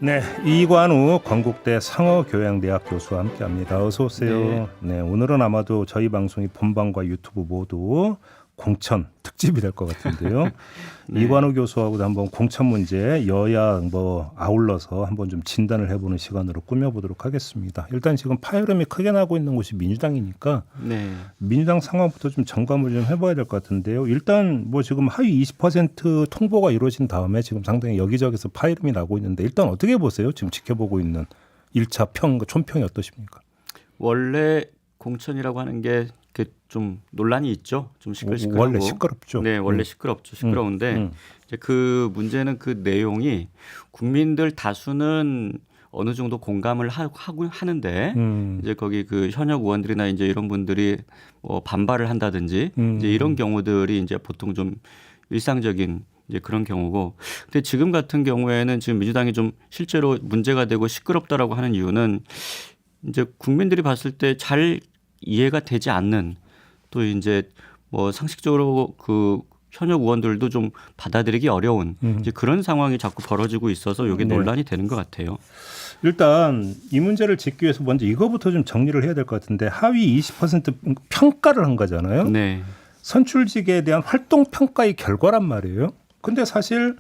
네, 이관우 건국대 상어교양대학 교수와 함께합니다. 어서 오세요. 네. 네, 오늘은 아마도 저희 방송이 본방과 유튜브 모두 공천 특집이 될 것 같은데요. 네. 이관우 교수하고도 한번 공천 문제 여야 아울러서 한번 좀 진단을 해보는 시간으로 꾸며보도록 하겠습니다. 일단 지금 파열음이 크게 나고 있는 곳이 민주당이니까 네. 민주당 상황부터 좀 점검을 좀 해봐야 될 것 같은데요. 일단 지금 하위 20% 통보가 이루어진 다음에 지금 상당히 여기저기서 파열음이 나고 있는데 일단 어떻게 보세요? 지금 지켜보고 있는 1차 촌평이 어떠십니까? 원래 공천이라고 하는 게 좀 논란이 있죠. 좀 시끌시끌하고. 원래 시끄럽죠. 네, 원래 시끄럽죠. 시끄러운데 이제 그 문제는 그 내용이 국민들 다수는 어느 정도 공감을 하고 하는데 이제 거기 그 현역 의원들이나 이제 이런 분들이 반발을 한다든지 이제 이런 경우들이 이제 보통 좀 일상적인 이제 그런 경우고, 근데 지금 같은 경우에는 지금 민주당이 좀 실제로 문제가 되고 시끄럽다라고 하는 이유는 이제 국민들이 봤을 때 잘 이해가 되지 않는, 또 이제 상식적으로 그 현역 의원들도 좀 받아들이기 어려운 이제 그런 상황이 자꾸 벌어지고 있어서 이게 논란이 되는 것 같아요. 일단 이 문제를 짚기 위해서 먼저 이거부터 좀 정리를 해야 될 것 같은데, 하위 20% 평가를 한 거잖아요. 네. 선출직에 대한 활동 평가의 결과란 말이에요. 근데 사실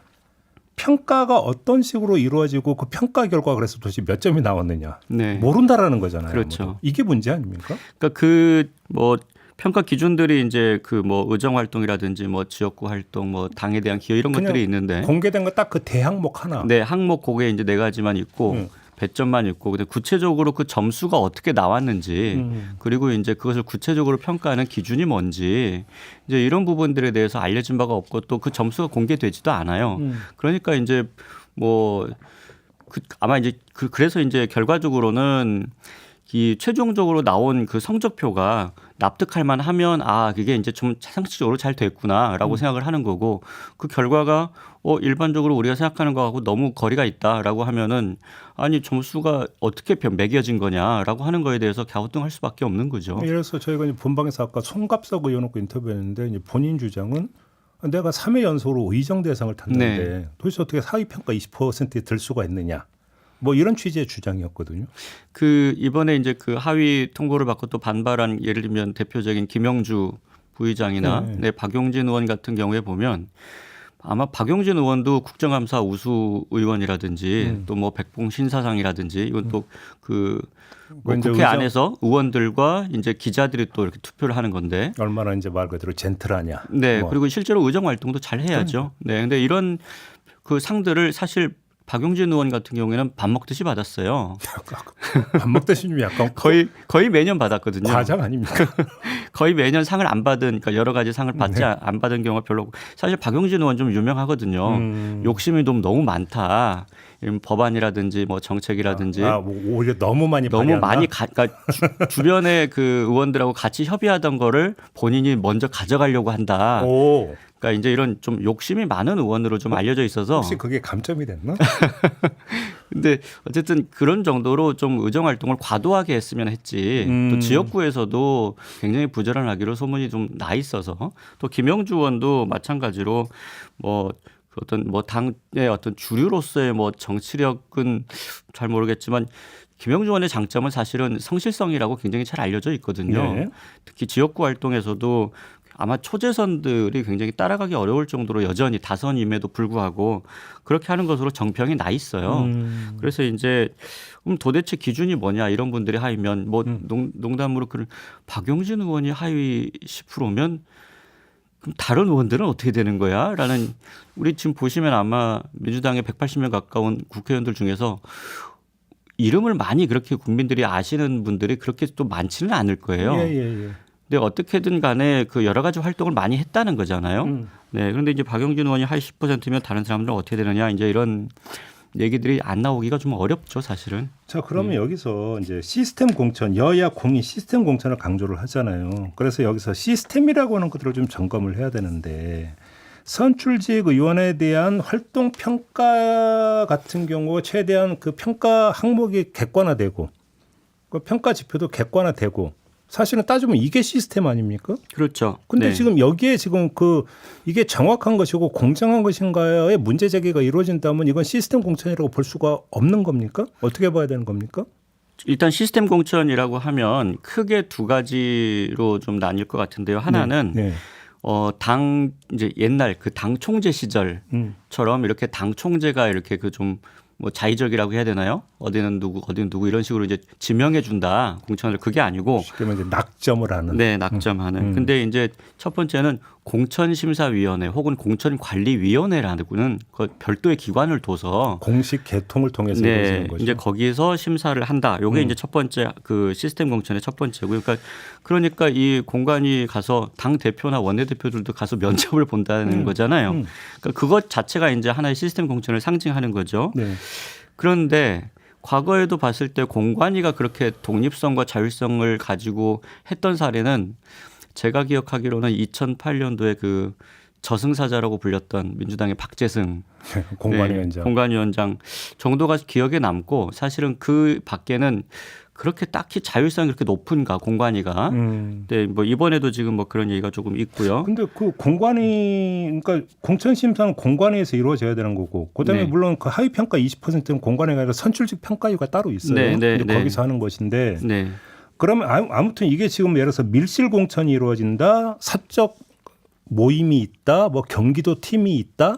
평가가 어떤 식으로 이루어지고 그 평가 결과가 그래서 도대체 몇 점이 나왔느냐 네. 모른다라는 거잖아요. 그렇죠. 아무도. 이게 문제 아닙니까? 그러니까 평가 기준들이 이제 의정 활동이라든지 지역구 활동, 당에 대한 기여 이런 것들이 있는데 공개된 거 딱 그 대항목 하나. 네, 항목 그게 이제 네 가지만 있고 배점만 있고, 근데 구체적으로 그 점수가 어떻게 나왔는지 그리고 이제 그것을 구체적으로 평가하는 기준이 뭔지 이제 이런 부분들에 대해서 알려진 바가 없고 또 그 점수가 공개되지도 않아요. 그러니까 이제 아마 이제 그래서 이제 결과적으로는 이 최종적으로 나온 그 성적표가 납득할 만하면 그게 이제 좀 상식적으로 잘 됐구나라고 생각을 하는 거고, 그 결과가 일반적으로 우리가 생각하는 거하고 너무 거리가 있다라고 하면은 아니 점수가 어떻게 매겨진 거냐라고 하는 거에 대해서 갸우뚱할 수밖에 없는 거죠. 예를 들어서 저희가 이제 본방에서 아까 송갑석 의원하고 인터뷰했는데 이제 본인 주장은 내가 3회 연속으로 의정 대상을 탔는데 도대체 어떻게 사위 평가 20%에 들 수가 있느냐. 이런 취지의 주장이었거든요. 이번에 이제 그 하위 통보를 받고 또 반발한, 예를 들면 대표적인 김영주 부의장이나 박용진 의원 같은 경우에 보면 아마 박용진 의원도 국정감사 우수 의원이라든지 또 백봉 신사상이라든지 이건 또 국회 안에서 의원들과 이제 기자들이 또 이렇게 투표를 하는 건데 얼마나 이제 말 그대로 젠틀하냐. 네, 그리고 실제로 의정 활동도 잘 해야죠. 네, 근데 이런 그 상들을 사실 박용진 의원 같은 경우에는 밥 먹듯이 받았어요. 밥 먹듯이 좀 약간 거의 매년 받았거든요. 과장 아닙니까? 거의 매년 상을 안 받은, 그러니까 여러 가지 상을 받지 안 받은 경우가 별로 없고, 사실 박용진 의원 좀 유명하거든요. 욕심이 너무 많다. 법안이라든지 정책이라든지 오히려 너무 많이 그러니까 주변의 그 의원들하고 같이 협의하던 거를 본인이 먼저 가져가려고 한다. 그러니까 이제 이런 좀 욕심이 많은 의원으로 좀 알려져 있어서. 혹시 그게 감점이 됐나? 근데 어쨌든 그런 정도로 좀 의정 활동을 과도하게 했으면 했지. 또 지역구에서도 굉장히 부지런하기로 소문이 좀 나 있어서, 또 김영주 의원도 마찬가지로 당의 어떤 주류로서의 정치력은 잘 모르겠지만 김영주 의원의 장점은 사실은 성실성이라고 굉장히 잘 알려져 있거든요. 네. 특히 지역구 활동에서도 아마 초재선들이 굉장히 따라가기 어려울 정도로 여전히 다선임에도 불구하고 그렇게 하는 것으로 정평이 나 있어요. 그래서 이제 도대체 기준이 뭐냐, 이런 분들이 하이면 농담으로 박용진 의원이 하위 10%면 그럼 다른 의원들은 어떻게 되는 거야? 라는, 우리 지금 보시면 아마 민주당의 180명 가까운 국회의원들 중에서 이름을 많이 그렇게 국민들이 아시는 분들이 그렇게 또 많지는 않을 거예요. 근데 어떻게든 간에 그 여러 가지 활동을 많이 했다는 거잖아요. 네. 그런데 이제 박용진 의원이 하위 10%면 다른 사람들은 어떻게 되느냐, 이제 이런 얘기들이 안 나오기가 좀 어렵죠, 사실은. 자, 그러면 여기서 이제 시스템 공천, 여야 공이 시스템 공천을 강조를 하잖아요. 그래서 여기서 시스템이라고 하는 것들을 좀 점검을 해야 되는데, 선출직 의원에 대한 활동 평가 같은 경우 최대한 그 평가 항목이 객관화되고 그 평가 지표도 객관화되고 사실은 따지면 이게 시스템 아닙니까? 그렇죠. 근데 네. 지금 여기에 지금 이게 정확한 것이고 공정한 것인가의 문제 제기가 이루어진다면 이건 시스템 공천이라고 볼 수가 없는 겁니까? 어떻게 봐야 되는 겁니까? 일단 시스템 공천이라고 하면 크게 두 가지로 좀 나뉠 것 같은데요. 하나는 네. 당 이제 옛날 그 당 총재 시절처럼 이렇게 당 총재가 이렇게 그 좀 뭐 자의적이라고 해야 되나요? 어디는 누구 이런 식으로 이제 지명해 준다 공천을 그게 아니고 쉽게 말해 낙점을 하는. 네, 낙점하는. 근데 이제 첫 번째는 공천심사위원회 혹은 공천관리위원회라는 그 별도의 기관을 둬서 공식 개통을 통해서 네, 이루어지는 거죠. 이제 거기에서 심사를 한다. 요게 이제 첫 번째 그 시스템 공천의 첫 번째고요. 그러니까 이 공관위 가서 당 대표나 원내대표들도 가서 면접을 본다는 거잖아요. 그러니까 그것 자체가 이제 하나의 시스템 공천을 상징하는 거죠. 네. 그런데 과거에도 봤을 때 공관위가 그렇게 독립성과 자율성을 가지고 했던 사례는 제가 기억하기로는 2008년도에 그 저승사자라고 불렸던 민주당의 박재승 공관위원장. 공관위원장 정도가 기억에 남고 사실은 그 밖에는 그렇게 딱히 자율성이 그렇게 높은가 공관위가. 네, 뭐 이번에도 지금 뭐 그런 얘기가 조금 있고요. 근데 그 공관위 그러니까 공천 심사는 공관위에서 이루어져야 되는 거고 그다음에 네. 물론 그 하위 평가 20%는 공관위가 아니라 선출직 평가위가 따로 있어요. 네, 네, 근데 네. 거기서 하는 것인데 네. 그러면 아무튼 이게 지금 예를 들어서 밀실 공천이 이루어진다, 사적 모임이 있다, 뭐 경기도 팀이 있다,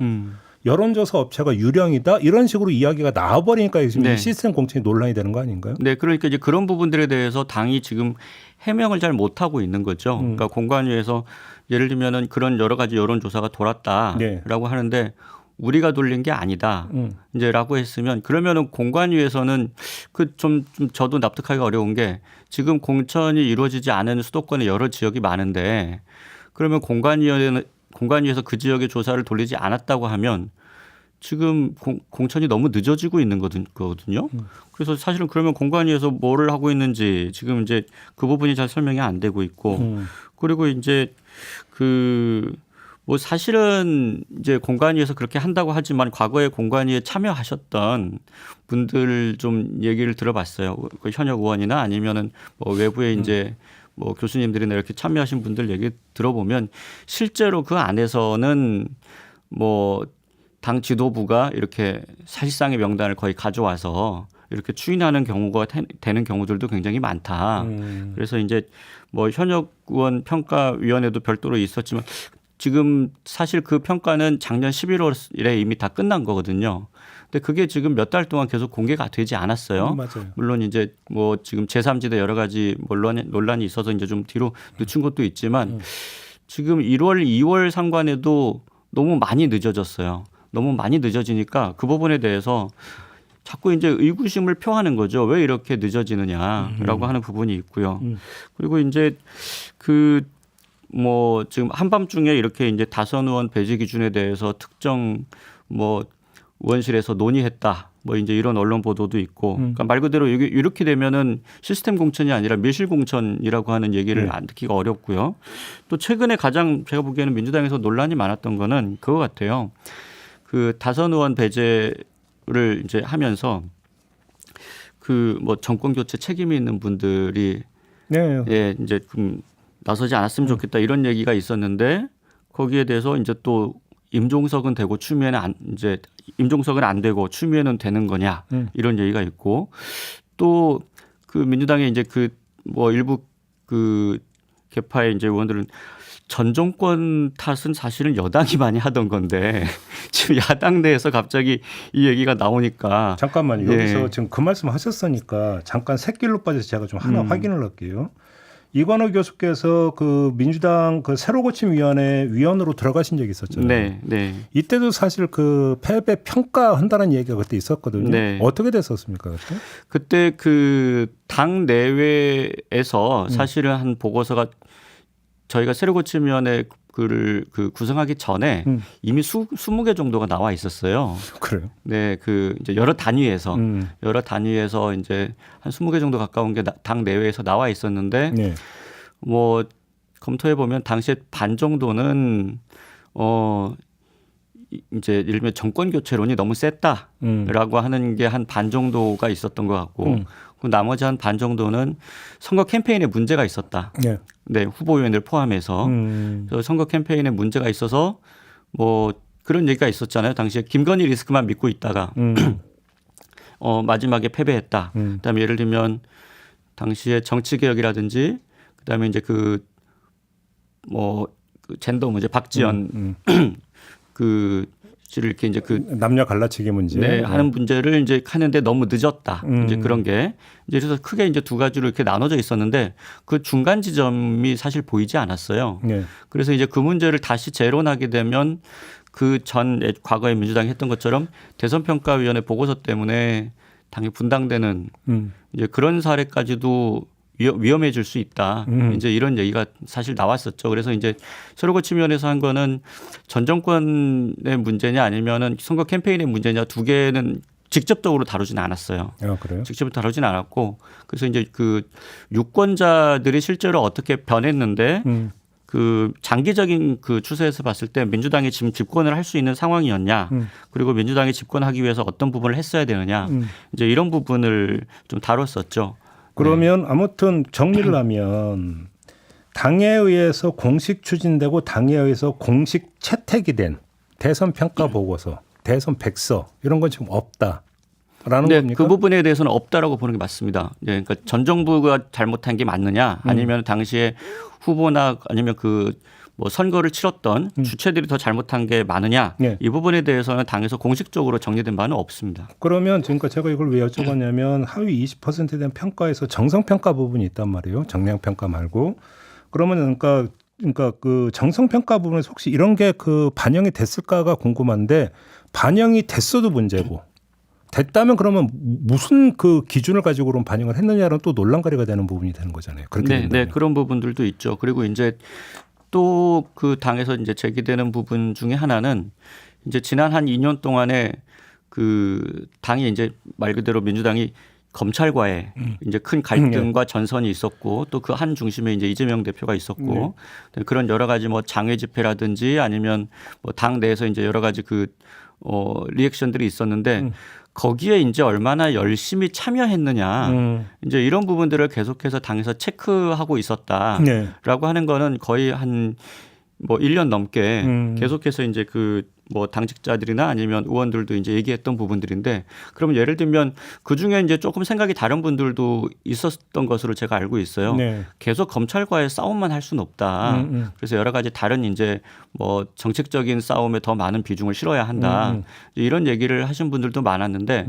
여론조사 업체가 유령이다 이런 식으로 이야기가 나와버리니까 지금 네. 이 시스템 공천이 논란이 되는 거 아닌가요? 네, 그러니까 이제 그런 부분들에 대해서 당이 지금 해명을 잘 못하고 있는 거죠. 그러니까 공관위에서 예를 들면은 그런 여러 가지 여론조사가 돌았다라고 네. 하는데 우리가 돌린 게 아니다. 이제라고 했으면 그러면은 공관위에서는 그 좀 저도 납득하기가 어려운 게 지금 공천이 이루어지지 않은 수도권의 여러 지역이 많은데 그러면 공관위에서 그 지역의 조사를 돌리지 않았다고 하면 지금 공천이 너무 늦어지고 있는 거거든요. 그래서 사실은 그러면 공관위에서 뭐를 하고 있는지 지금 이제 그 부분이 잘 설명이 안 되고 있고 그리고 이제 뭐 사실은 이제 공관위에서 그렇게 한다고 하지만 과거에 공관위에 참여하셨던 분들 좀 얘기를 들어봤어요. 그 현역 의원이나 아니면은 뭐 외부에 이제 뭐 교수님들이나 이렇게 참여하신 분들 얘기 들어보면 실제로 그 안에서는 뭐 당 지도부가 이렇게 사실상의 명단을 거의 가져와서 이렇게 추인하는 경우가 되는 경우들도 굉장히 많다. 그래서 이제 뭐 현역 의원 평가위원회도 별도로 있었지만 지금 사실 그 평가는 작년 11월에 이미 다 끝난 거거든요. 근데 그게 지금 몇 달 동안 계속 공개가 되지 않았어요. 맞아요. 물론 이제 뭐 지금 제3지대 여러 가지 논란이 있어서 이제 좀 뒤로 늦춘 것도 있지만 지금 1월, 2월 상관에도 너무 많이 늦어졌어요. 너무 많이 늦어지니까 그 부분에 대해서 자꾸 이제 의구심을 표하는 거죠. 왜 이렇게 늦어지느냐라고 하는 부분이 있고요. 그리고 이제 뭐 지금 한밤중에 이렇게 이제 다선 의원 배제 기준에 대해서 특정 뭐 의원실에서 논의했다. 뭐 이제 이런 언론 보도도 있고. 그러니까 말 그대로 이렇게 되면은 시스템 공천이 아니라 밀실 공천이라고 하는 얘기를 안 듣기가 어렵고요. 또 최근에 가장 제가 보기에는 민주당에서 논란이 많았던 거는 그거 같아요. 그 다선 의원 배제를 이제 하면서 그 뭐 정권 교체 책임이 있는 분들이 네. 예, 이제 좀 나서지 않았으면 좋겠다 이런 얘기가 있었는데 거기에 대해서 이제 또 임종석은 되고 추미애는 임종석은 안 되고 추미애는 되는 거냐 이런 얘기가 있고 또 그 민주당의 이제 그 뭐 일부 그 개파의 이제 의원들은 전 정권 탓은 사실은 여당이 많이 하던 건데 지금 야당 내에서 갑자기 이 얘기가 나오니까 잠깐만요. 예. 여기서 지금 그 말씀 하셨으니까 잠깐 샛길로 빠져서 제가 좀 하나 확인을 할게요. 이관호 교수께서 그 민주당 그 새로고침위원회 위원으로 들어가신 적이 있었잖아요. 네, 네. 이때도 사실 그 패배 평가한다는 얘기가 그때 있었거든요. 네. 어떻게 됐었습니까 그때? 그때 그 당 내외에서 사실은 한 보고서가 저희가 새로고침위원회 그 구성하기 전에 이미 20개 정도가 나와 있었어요. 그래요. 네, 그 이제 여러 단위에서 이제 한 20개 정도 가까운 게 당 내외에서 나와 있었는데 네. 뭐 검토해 보면 당시에 반 정도는 이제 예를 들면 정권 교체론이 너무 셌다라고 하는 게 한 반 정도가 있었던 것 같고 그 나머지 한 반 정도는 선거 캠페인에 문제가 있었다. 네. 네, 후보 의원들 포함해서 그래서 선거 캠페인에 문제가 있어서 뭐 그런 얘기가 있었잖아요. 당시에 김건희 리스크만 믿고 있다가 마지막에 패배했다. 그다음에 예를 들면 당시에 정치개혁이라든지 그다음에 이제 그 젠더 문제 박지원 그 씨를 이렇게 이제 그 남녀 갈라치기 문제 네, 하는 문제를 이제 하는데 너무 늦었다. 이제 그런 게 이제 그래서 크게 이제 두 가지로 이렇게 나눠져 있었는데 그 중간 지점이 사실 보이지 않았어요. 네. 그래서 이제 그 문제를 다시 재론하게 되면 그 전 과거에 민주당이 했던 것처럼 대선평가위원회 보고서 때문에 당이 분당되는 이제 그런 사례까지도 위험해질 수 있다. 이제 이런 얘기가 사실 나왔었죠. 그래서 이제 새로 고침위원회에서 한 거는 전 정권의 문제냐 아니면은 선거 캠페인의 문제냐 두 개는 직접적으로 다루지는 않았어요. 아, 그래요? 직접 다루지는 않았고 그래서 이제 그 유권자들이 실제로 어떻게 변했는데 그 장기적인 그 추세에서 봤을 때 민주당이 지금 집권을 할 수 있는 상황이었냐 그리고 민주당이 집권하기 위해서 어떤 부분을 했어야 되느냐 이제 이런 부분을 좀 다뤘었죠. 그러면 아무튼 정리를 하면 당에 의해서 공식 추진되고 당에 의해서 공식 채택이 된 대선 평가 보고서, 대선 백서 이런 건 지금 없다라는 네, 겁니까? 그 부분에 대해서는 없다라고 보는 게 맞습니다. 네, 그러니까 전 정부가 잘못한 게 맞느냐, 아니면 당시에 후보나 아니면 그 뭐 선거를 치렀던 주체들이 더 잘못한 게 많으냐, 네. 이 부분에 대해서는 당에서 공식적으로 정리된 바는 없습니다. 그러면 지금까지 제가 이걸 왜 여쭤봤냐면 하위 20%에 대한 평가에서 정성평가 부분이 있단 말이에요. 정량평가 말고. 그러면 그러니까 그 정성평가 부분에서 혹시 이런 게 그 반영이 됐을까가 궁금한데 반영이 됐어도 문제고 됐다면 그러면 무슨 그 기준을 가지고 그럼 반영을 했느냐는 또 논란거리가 되는 부분이 되는 거잖아요. 그렇게 네, 된다면. 네, 그런 부분들도 있죠. 그리고 이제 또 그 당에서 이제 제기되는 부분 중에 하나는 이제 지난 한 2년 동안에 그 당이 이제 말 그대로 민주당이 검찰과의 이제 큰 갈등과 전선이 있었고 또 그 한 중심에 이제 이재명 대표가 있었고 그런 여러 가지 뭐 장외 집회라든지 아니면 뭐 당 내에서 이제 여러 가지 그 리액션들이 있었는데 거기에 이제 얼마나 열심히 참여했느냐 이제 이런 부분들을 계속해서 당에서 체크하고 있었다라고 네. 하는 거는 거의 한 뭐 1년 넘게 계속해서 이제 그 뭐 당직자들이나 아니면 의원들도 이제 얘기했던 부분들인데 그러면 예를 들면 그 중에 이제 조금 생각이 다른 분들도 있었던 것으로 제가 알고 있어요. 네. 계속 검찰과의 싸움만 할 수는 없다. 그래서 여러 가지 다른 이제 뭐 정책적인 싸움에 더 많은 비중을 실어야 한다. 이런 얘기를 하신 분들도 많았는데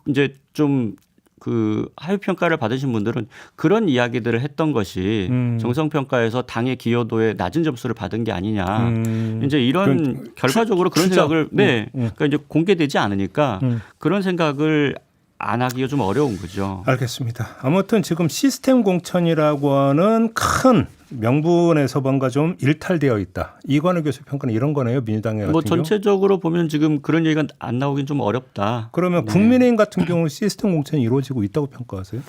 이제 좀 그 하위 평가를 받으신 분들은 그런 이야기들을 했던 것이 정성 평가에서 당의 기여도에 낮은 점수를 받은 게 아니냐. 이제 이런 결과적으로 그런 생각을 그러니까 이제 공개되지 않으니까 그런 생각을 안 하기가 좀 어려운 거죠. 알겠습니다. 아무튼 지금 시스템 공천이라고 하는 큰 명분에서 뭔가 좀 일탈되어 있다. 이관우 교수 평가는 이런 거네요. 민주당의 같은 뭐 경우. 전체적으로 보면 지금 그런 얘기가 안 나오긴 좀 어렵다. 그러면 국민의힘 같은 경우 시스템 공천이 이루어지고 있다고 평가하세요?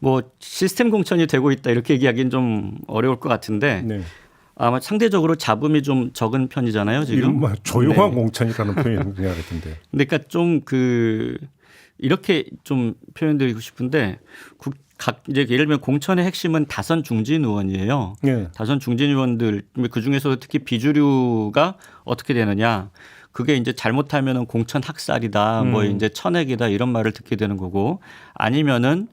뭐 시스템 공천이 되고 있다 이렇게 얘기하기는 좀 어려울 것 같은데 네. 아마 상대적으로 잡음이 좀 적은 편이잖아요. 지금. 뭐 조용한 공천이라는 표현이 있는 것 같은데. 그러니까 좀 이렇게 좀 표현드리고 싶은데 이제 예를 들면 공천의 핵심은 다선 중진 의원이에요. 네. 다선 중진 의원들 그 중에서도 특히 비주류가 어떻게 되느냐. 그게 이제 잘못하면은 공천 학살이다, 뭐 이제 천액이다 이런 말을 듣게 되는 거고 아니면은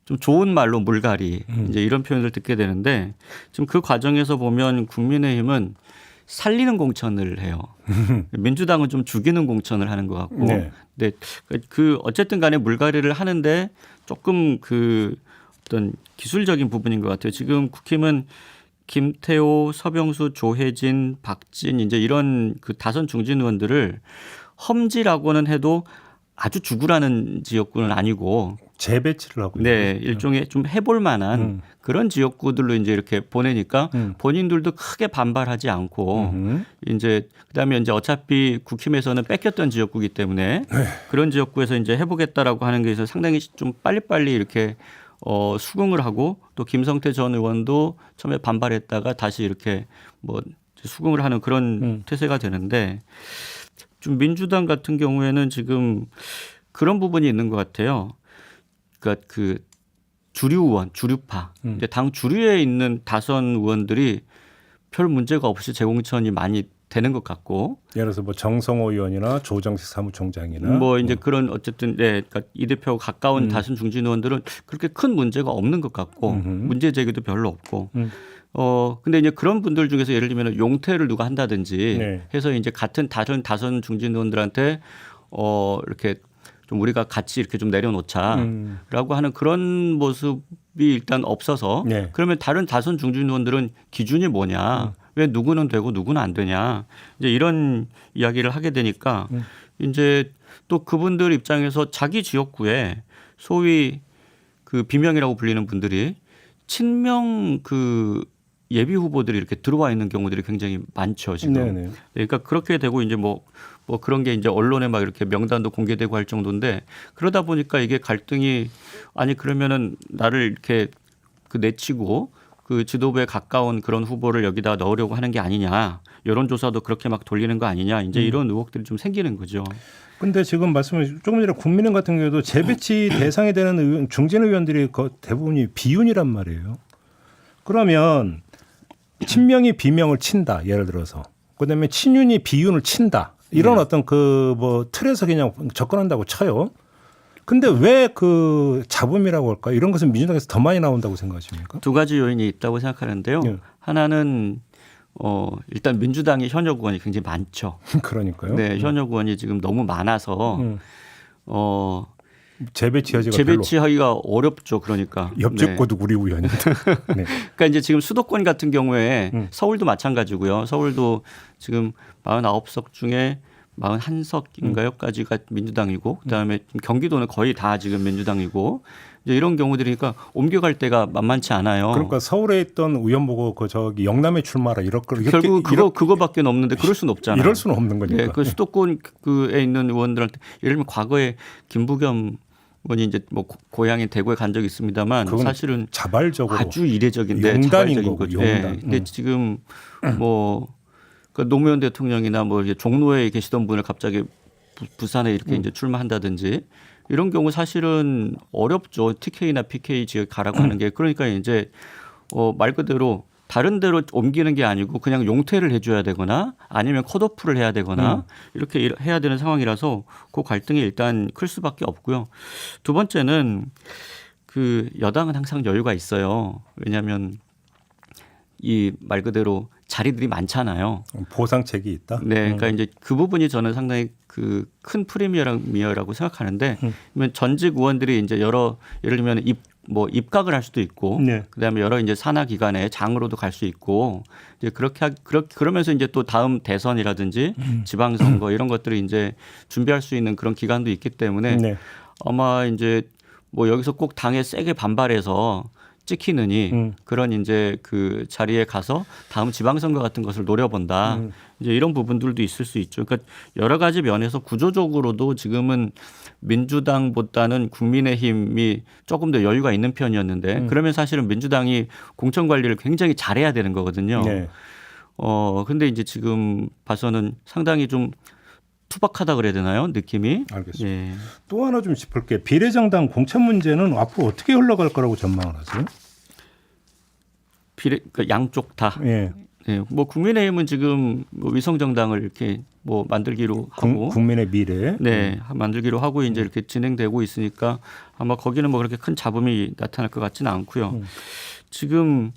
좀 좋은 말로 물갈이 이제 이런 표현을 듣게 되는데 지금 그 과정에서 보면 국민의힘은 살리는 공천을 해요. 민주당은 좀 죽이는 공천을 하는 것 같고. 네. 근데 그 어쨌든 간에 물갈이를 하는데 조금 그 어떤 기술적인 부분인 것 같아요. 지금 국힘은 김태호, 서병수, 조혜진, 박진 이제 이런 그 다선 중진 의원들을 험지라고는 해도 아주 죽으라는 지역구는 아니고 재배치를 하고 네, 있는 일종의 좀 해볼 만한 그런 지역구들로 이제 이렇게 보내니까 본인들도 크게 반발하지 않고 이제 그다음에 이제 어차피 국힘에서는 뺏겼던 지역구이기 때문에 그런 지역구에서 이제 해보겠다라고 하는 게 있어서 상당히 좀 빨리빨리 이렇게 수긍을 하고 또 김성태 전 의원도 처음에 반발했다가 다시 이렇게 뭐 수긍을 하는 그런 태세가 되는데 좀 민주당 같은 경우에는 지금 그런 부분이 있는 것 같아요. 그러니까 그 주류 의원, 주류파, 이제 당 주류에 있는 다선 의원들이 별 문제가 없이 재공천이 많이 되는 것 같고, 예를 들어서 뭐 정성호 의원이나 조정식 사무총장이나 뭐 이제 그런 어쨌든 그러니까 이 대표가 가까운 다선 중진 의원들은 그렇게 큰 문제가 없는 것 같고 문제 제기도 별로 없고. 근데 이제 그런 분들 중에서 예를 들면 용퇴를 누가 한다든지 네. 해서 이제 같은 다른 다선 중진 의원들한테 이렇게 좀 우리가 같이 이렇게 좀 내려놓자라고 하는 그런 모습이 일단 없어서 네. 그러면 다른 다선 중진 의원들은 기준이 뭐냐? 왜 누구는 되고 누구는 안 되냐? 이제 이런 이야기를 하게 되니까 이제 또 그분들 입장에서 자기 지역구에 소위 그 비명이라고 불리는 분들이 친명 그 예비 후보들이 이렇게 들어와 있는 경우들이 굉장히 많죠 지금. 네네. 그러니까 그렇게 되고 이제 뭐 그런 게 이제 언론에 막 이렇게 명단도 공개되고 할 정도인데 그러다 보니까 이게 갈등이 아니 그러면은 나를 이렇게 그 내치고 그 지도부에 가까운 그런 후보를 여기다 넣으려고 하는 게 아니냐. 여론조사도 그렇게 막 돌리는 거 아니냐. 이제 이런 의혹들이 좀 생기는 거죠. 근데 지금 말씀하신 조금 전에 국민의힘 같은 경우도 재배치 대상이 되는 의원, 중진 의원들이 대부분이 비윤이란 말이에요. 그러면 친명이 비명을 친다. 예를 들어서. 그다음에 친윤이 비윤을 친다. 이런 어떤 그 뭐 틀에서 그냥 접근한다고 쳐요. 근데 왜 그 잡음이라고 할까? 이런 것은 민주당에서 더 많이 나온다고 생각하십니까? 두 가지 요인이 있다고 생각하는데요. 네. 하나는 일단 민주당의 현역 의원이 굉장히 많죠. 그러니까요. 네, 현역 의원이 지금 너무 많아서 재배치하기가 어렵죠. 그러니까 옆집고도 우리 의원인데. 네. 그러니까 이제 지금 수도권 같은 경우에 서울도 마찬가지고요. 서울도 지금 49석 중에 41석인가요까지가 민주당이고 그다음에 경기도는 거의 다 지금 민주당이고 이제 이런 경우들이니까 옮겨갈 때가 만만치 않아요. 그러니까 서울에 있던 의원 보고 그 저기 영남에 출마하라 이럴 걸 결국 그거밖에 없는데 그럴 수는 없잖아요. 이럴 수는 없는 거니까. 네, 그 수도권에 있는 의원들한테 예를 들면 과거에 김부겸 의원이 이제 뭐 고향인 대구에 간 적이 있습니다만 사실은 자발적으로 아주 이례적인데 용단인 거고 거죠. 용단. 네, 근데 지금 뭐 그 노무현 대통령이나 뭐 종로에 계시던 분을 갑자기 부산에 이렇게 이제 출마한다든지 이런 경우 사실은 어렵죠. TK나 PK 지역 가라고 하는 게 그러니까 이제 말 그대로 다른 데로 옮기는 게 아니고 그냥 용퇴를 해줘야 되거나 아니면 컷오프를 해야 되거나 이렇게 해야 되는 상황이라서 그 갈등이 일단 클 수밖에 없고요. 두 번째는 그 여당은 항상 여유가 있어요. 왜냐하면 이 말 그대로 자리들이 많잖아요. 보상책이 있다. 네, 그러니까 이제 그 부분이 저는 상당히 그 큰 프리미어라고 생각하는데, 그러면 전직 의원들이 이제 예를 들면 입각을 할 수도 있고, 네. 그다음에 여러 이제 산하 기관에 장으로도 갈 수 있고, 이제 그러면서 이제 또 다음 대선이라든지 지방선거 이런 것들을 이제 준비할 수 있는 그런 기간도 있기 때문에 네. 아마 이제 뭐 여기서 꼭 당에 세게 반발해서 찍히느니 그런 이제 그 자리에 가서 다음 지방선거 같은 것을 노려본다. 이제 이런 부분들도 있을 수 있죠. 그러니까 여러 가지 면에서 구조적으로도 지금은 민주당보다는 국민의힘이 조금 더 여유가 있는 편이었는데 그러면 사실은 민주당이 공천 관리를 굉장히 잘해야 되는 거거든요. 네. 근데 이제 지금 봐서는 상당히 좀 투박하다 그래야 되나요? 느낌이. 알겠습니다. 예. 또 하나 좀 짚을게요. 비례정당 공천 문제는 앞으로 어떻게 흘러갈 거라고 전망을 하세요? 그러니까 양쪽 다. 예. 네, 뭐 국민의힘은 지금 뭐 위성정당을 이렇게 뭐 만들기로 하고, 국민의 미래. 네, 만들기로 하고 이제 이렇게 진행되고 있으니까 아마 거기는 뭐 그렇게 큰 잡음이 나타날 것 같지는 않고요. 지금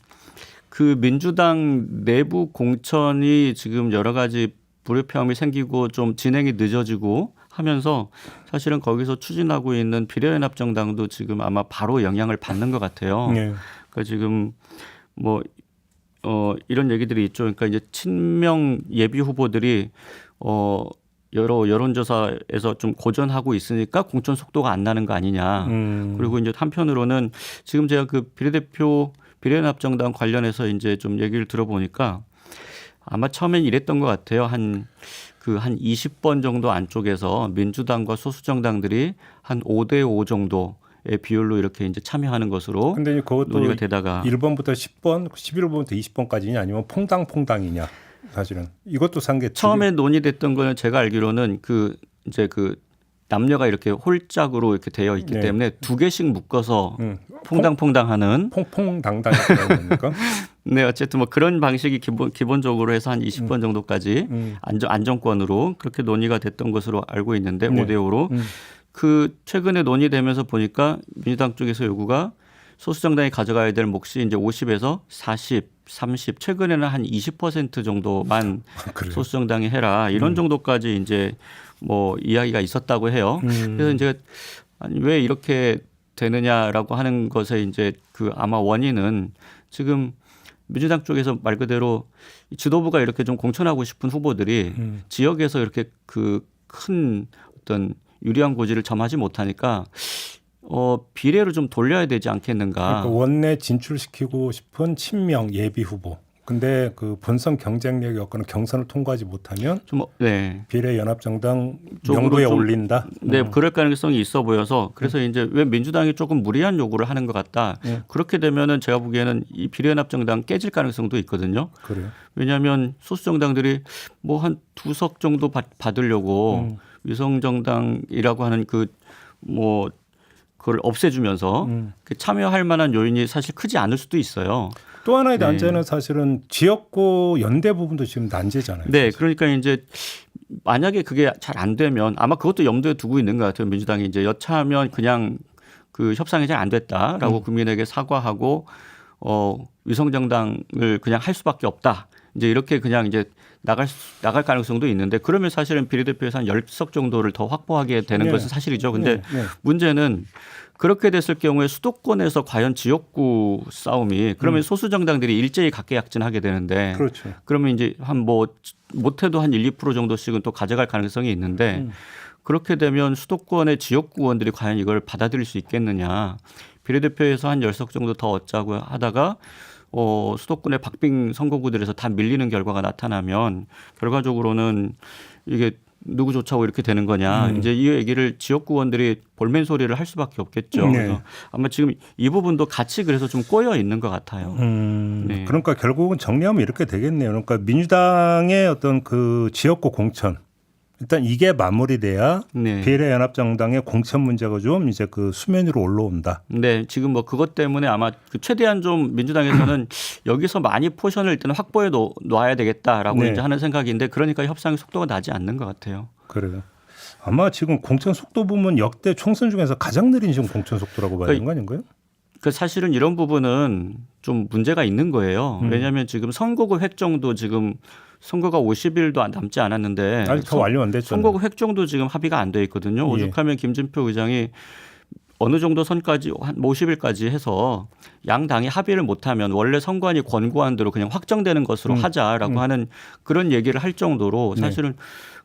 그 민주당 내부 공천이 지금 여러 가지 불협화음이 생기고 좀 진행이 늦어지고 하면서 사실은 거기서 추진하고 있는 비례연합정당도 지금 아마 바로 영향을 받는 것 같아요. 네. 그러니까 지금 뭐 이런 얘기들이 있죠. 그러니까 이제 친명 예비 후보들이 여러 여론조사에서 좀 고전하고 있으니까 공천 속도가 안 나는 거 아니냐. 그리고 이제 한편으로는 지금 제가 그 비례연합정당 관련해서 이제 좀 얘기를 들어보니까 아마 처음엔 이랬던 것 같아요. 한 20번 정도 안쪽에서 민주당과 소수정당들이 한 5대5 정도의 비율로 이렇게 이제 참여하는 것으로 근데 그것도 논의가 되다가 1번부터 10번, 11번부터 20번까지냐 아니면 퐁당이냐 사실은 이것도 상계 처음에 논의됐던 거는 제가 알기로는 이제 남녀가 이렇게 홀짝으로 이렇게 되어 있기 네. 때문에 두 개씩 묶어서 퐁당퐁당하는 퐁퐁당당이라고 합니까? 네, 어쨌든 뭐 그런 방식이 기본적으로 해서 한 20번 정도까지 안정권으로 그렇게 논의가 됐던 것으로 알고 있는데 네. 5대5로 그 최근에 논의되면서 보니까 민주당 쪽에서 요구가 소수 정당이 가져가야 될 몫이 이제 50에서 40, 30 최근에는 한 20% 정도만 그래요? 소수 정당이 해라 이런 정도까지 이제 뭐 이야기가 있었다고 해요. 그래서 이제 아니 왜 이렇게 되느냐라고 하는 것에 이제 그 아마 원인은 지금 민주당 쪽에서 말 그대로 지도부가 이렇게 좀 공천하고 싶은 후보들이 지역에서 이렇게 그 큰 어떤 유리한 고지를 점하지 못하니까 비례로 좀 돌려야 되지 않겠는가. 그러니까 원내 진출시키고 싶은 친명 예비 후보. 근데 그 본선 경쟁력이 없거나 경선을 통과하지 못하면 좀 네. 비례 연합정당 쪽으로 명부에 좀 올린다. 네, 그럴 가능성이 있어 보여서 그래서 이제 왜 민주당이 조금 무리한 요구를 하는 것 같다. 그렇게 되면은 제가 보기에는 이 비례연합정당 깨질 가능성도 있거든요. 그래요. 왜냐하면 소수 정당들이 뭐 한 2석 정도 받으려고 위성정당이라고 하는 뭐 그걸 없애주면서 그 참여할 만한 요인이 사실 크지 않을 수도 있어요. 또 하나의 네. 난제는 사실은 지역구 연대 부분도 지금 난제잖아요. 네, 그러니까 이제 만약에 그게 잘 안 되면 아마 그것도 염두에 두고 있는 것 같아요. 민주당이 이제 여차하면 그냥 그 협상이 잘 안 됐다라고 국민에게 사과하고 위성정당을 그냥 할 수밖에 없다. 이제 이렇게 그냥 이제 나갈 가능성도 있는데 그러면 사실은 비례대표에서 한 10석 정도를 더 확보하게 되는 네. 것은 사실이죠. 근데 네. 문제는 그렇게 됐을 경우에 수도권에서 과연 지역구 싸움이 그러면 소수 정당들이 일제히 각계약진하게 되는데 그렇죠. 그러면 이제 한 뭐 못해도 한 1, 2% 정도씩은 또 가져갈 가능성이 있는데 그렇게 되면 수도권의 지역구 의원들이 과연 이걸 받아들일 수 있겠느냐. 비례대표에서 한 10석 정도 더 얻자고 하다가 수도권의 박빙 선거구들에서 다 밀리는 결과가 나타나면 결과적으로는 이게 누구 좋자고 이렇게 되는 거냐. 이제 이 얘기를 지역구 의원들이 볼멘 소리를 할 수밖에 없겠죠. 네. 그래서 아마 지금 이 부분도 같이 그래서 좀 꼬여 있는 것 같아요. 네. 그러니까 결국은 정리하면 이렇게 되겠네요. 그러니까 민주당의 어떤 그 지역구 공천 일단 이게 마무리돼야 네. 비례연합정당의 공천 문제가 좀 이제 그 수면 위로 올라온다. 네, 지금 뭐 그것 때문에 아마 최대한 좀 민주당에서는 여기서 많이 포션을 일단 확보해 놓아야 되겠다라고 네. 이제 하는 생각인데 그러니까 협상의 속도가 나지 않는 것 같아요. 그래요. 아마 지금 공천 속도 보면 역대 총선 중에서 가장 느린 지금 공천 속도라고 봐야 되는 거 아닌가요? 그 사실은 이런 부분은 좀 문제가 있는 거예요. 왜냐하면 지금 선거구 획정도 지금 선거가 50일도 남지 않았는데 아직 더 완료 안 됐죠. 선거구 획정도 지금 합의가 안 돼 있거든요. 예. 오죽하면 김진표 의장이 어느 정도 선까지 한 50일까지 해서 양 당이 합의를 못하면 원래 선관위 권고한 대로 그냥 확정되는 것으로 하자라고 하는 그런 얘기를 할 정도로 사실은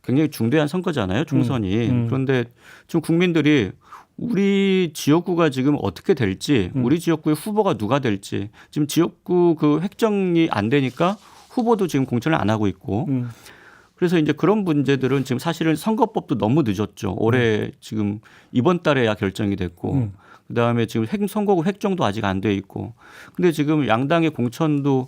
굉장히 중대한 선거잖아요. 총선이. 그런데 지금 국민들이 우리 지역구가 지금 어떻게 될지 우리 지역구의 후보가 누가 될지 지금 지역구 그 획정이 안 되니까 후보도 지금 공천을 안 하고 있고 그래서 이제 그런 문제들은 지금 사실은 선거법도 너무 늦었죠. 올해 지금 이번 달에야 결정이 됐고 그다음에 지금 선거구 획정도 아직 안 돼 있고 근데 지금 양당의 공천도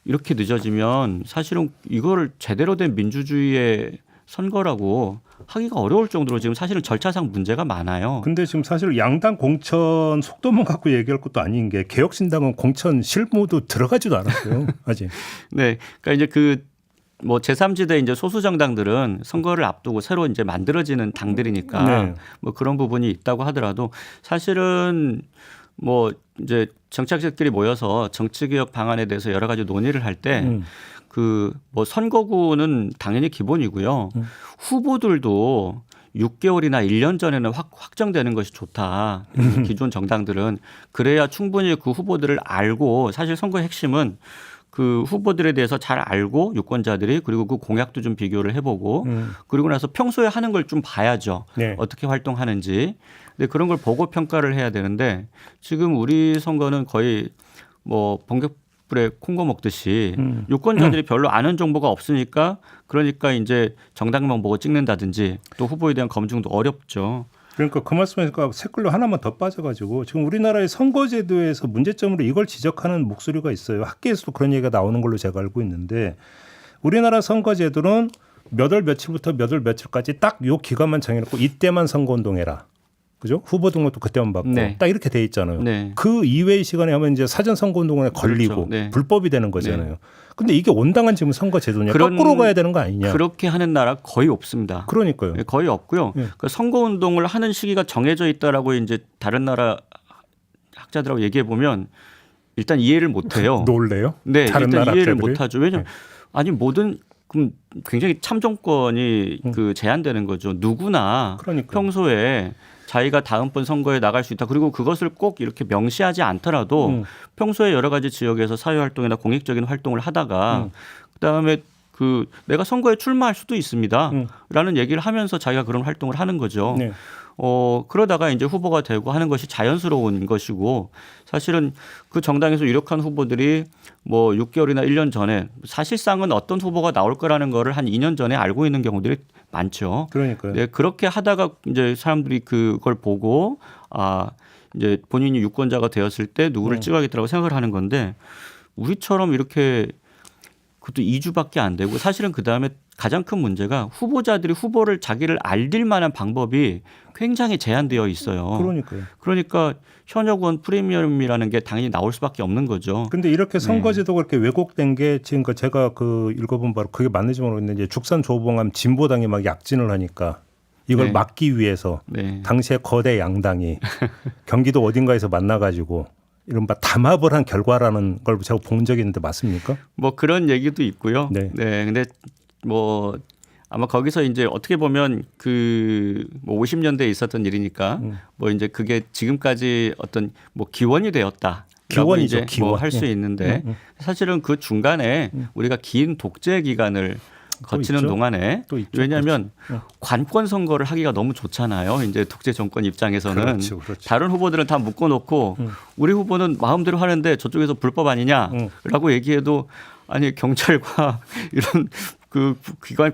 이렇게 늦어지면 사실은 이거를 제대로 된 민주주의의 선거라고 하기가 어려울 정도로 지금 사실은 절차상 문제가 많아요. 근데 지금 사실 양당 공천 속도만 갖고 얘기할 것도 아닌 게 개혁신당은 공천 실무도 들어가지도 않았어요. 아직. 네. 그러니까 이제 뭐 제3지대 이제 소수 정당들은 선거를 앞두고 새로 이제 만들어지는 당들이니까 네. 뭐 그런 부분이 있다고 하더라도 사실은 뭐 이제 정치학자들끼리 모여서 정치개혁 방안에 대해서 여러 가지 논의를 할 때 뭐 선거구는 당연히 기본이고요. 후보들도 6개월이나 1년 전에는 확정되는 것이 좋다. 기존 정당들은 그래야 충분히 그 후보들을 알고 사실 선거의 핵심은 그 후보들에 대해서 잘 알고 유권자들이 그리고 그 공약도 좀 비교를 해보고 그리고 나서 평소에 하는 걸 좀 봐야죠. 네. 어떻게 활동하는지. 근데 그런 걸 보고 평가를 해야 되는데 지금 우리 선거는 거의 뭐 번개불에 콩고 먹듯이 유권자들이 별로 아는 정보가 없으니까 그러니까 이제 정당만 보고 찍는다든지 또 후보에 대한 검증도 어렵죠. 그러니까 그 말씀하니까 색깔로 하나만 더 빠져가지고 지금 우리나라의 선거제도에서 문제점으로 이걸 지적하는 목소리가 있어요. 학계에서도 그런 얘기가 나오는 걸로 제가 알고 있는데 우리나라 선거제도는 몇 월 며칠부터 몇 월 며칠까지 딱 요 기간만 정해놓고 이때만 선거운동해라. 그죠? 후보 등록도 그때만 받고 네. 딱 이렇게 돼 있잖아요. 네. 그 이외의 시간에 하면 이제 사전 선거운동에 걸리고 그렇죠. 네. 불법이 되는 거잖아요. 근데 이게 온당한 지금 선거 제도냐? 그런- 거꾸로 가야 되는 거 아니냐? 그렇게 하는 나라 거의 없습니다. 그러니까요. 예, 거의 없고요. 예. 그 선거 운동을 하는 시기가 정해져 있다라고 이제 다른 나라 학자들하고 얘기해 보면 일단 이해를 못 해요. 놀래요? 네, 다른 일단 나라 이해를 학자들이? 못 하죠. 왜냐면 아니 모든 그럼 굉장히 참정권이 그 제한되는 거죠. 누구나 그러니까요. 평소에 자기가 다음번 선거에 나갈 수 있다. 그리고 그것을 꼭 이렇게 명시하지 않더라도 평소에 여러 가지 지역에서 사회 활동이나 공익적인 활동을 하다가 그다음에 그 내가 선거에 출마할 수도 있습니다라는 얘기를 하면서 자기가 그런 활동을 하는 거죠. 네. 그러다가 이제 후보가 되고 하는 것이 자연스러운 것이고 사실은 그 정당에서 유력한 후보들이 뭐 6개월이나 1년 전에 사실상은 어떤 후보가 나올 거라는 거를 한 2년 전에 알고 있는 경우들이 많죠. 그러니까요. 네, 그렇게 하다가 이제 사람들이 그걸 보고 이제 본인이 유권자가 되었을 때 누구를 찍어야겠다고 생각을 하는 건데 우리처럼 이렇게 그것도 2주밖에 안 되고 사실은 그다음에 가장 큰 문제가 후보자들이 후보를 자기를 알릴 만한 방법이 굉장히 제한되어 있어요. 그러니까요. 그러니까 현역 의원 프리미엄이라는 게 당연히 나올 수밖에 없는 거죠. 근데 이렇게 선거제도가 그렇게 왜곡된 게 지금 제가 그 읽어본 바로 그게 맞는지 모르겠는데 이제 죽산 조봉암 진보당이 막 약진을 하니까 이걸 네. 막기 위해서 네. 당시에 거대 양당이 경기도 어딘가에서 만나가지고 이른바 담합을 한 결과라는 걸 제가 본 적이 있는데 맞습니까? 뭐 그런 얘기도 있고요. 네. 근데 뭐 아마 거기서 이제 어떻게 보면 그뭐 50년대에 있었던 일이니까 뭐 이제 그게 지금까지 어떤 뭐 기원이 되었다. 기원이죠, 이제 기원. 뭐 할 수 있는데 사실은 그 중간에 우리가 긴 독재 기간을 거치는 있죠. 동안에 또 있죠. 왜냐하면 관권 선거를 하기가 너무 좋잖아요. 이제 독재 정권 입장에서는 그렇죠. 다른 후보들은 다 묶어놓고 우리 후보는 마음대로 하는데 저쪽에서 불법 아니냐라고 얘기해도 아니 경찰과 이런 그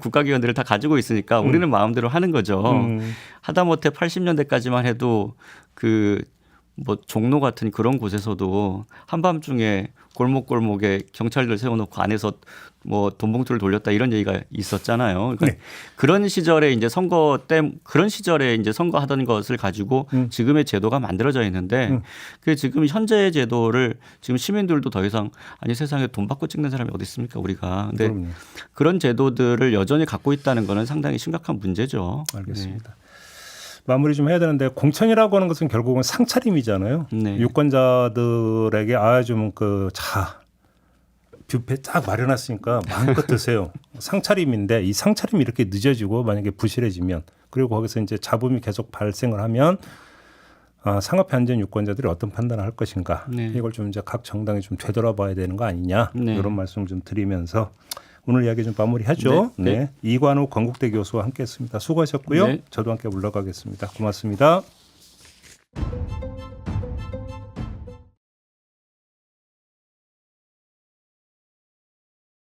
국가기관들을 다 가지고 있으니까 우리는 마음대로 하는 거죠. 하다못해 80년대까지만 해도 그 뭐 종로 같은 그런 곳에서도 한밤중에 골목골목에 경찰들 세워놓고 안에서 뭐 돈봉투를 돌렸다 이런 얘기가 있었잖아요. 그러니까 네. 그런 시절에 이제 그런 시절에 이제 선거하던 것을 가지고 지금의 제도가 만들어져 있는데 그 지금 현재의 제도를 지금 시민들도 더 이상 아니 세상에 돈 받고 찍는 사람이 어디 있습니까 우리가. 근데 그럼요. 그런 제도들을 여전히 갖고 있다는 거는 상당히 심각한 문제죠. 알겠습니다. 마무리 좀 해야 되는데 공천이라고 하는 것은 결국은 상차림이잖아요. 네. 유권자들에게 좀 뷔페 쫙 마련했으니까 마음껏 드세요. 상차림인데 이 상차림이 이렇게 늦어지고 만약에 부실해지면 그리고 거기서 이제 잡음이 계속 발생을 하면 상업에 앉은 유권자들이 어떤 판단을 할 것인가 네. 이걸 좀 이제 각 정당이 좀 되돌아봐야 되는 거 아니냐 네. 이런 말씀 좀 드리면서 오늘 이야기 좀 마무리하죠. 네. 네. 이관우 건국대 교수와 함께했습니다. 수고하셨고요. 네. 저도 함께 물러가겠습니다. 고맙습니다.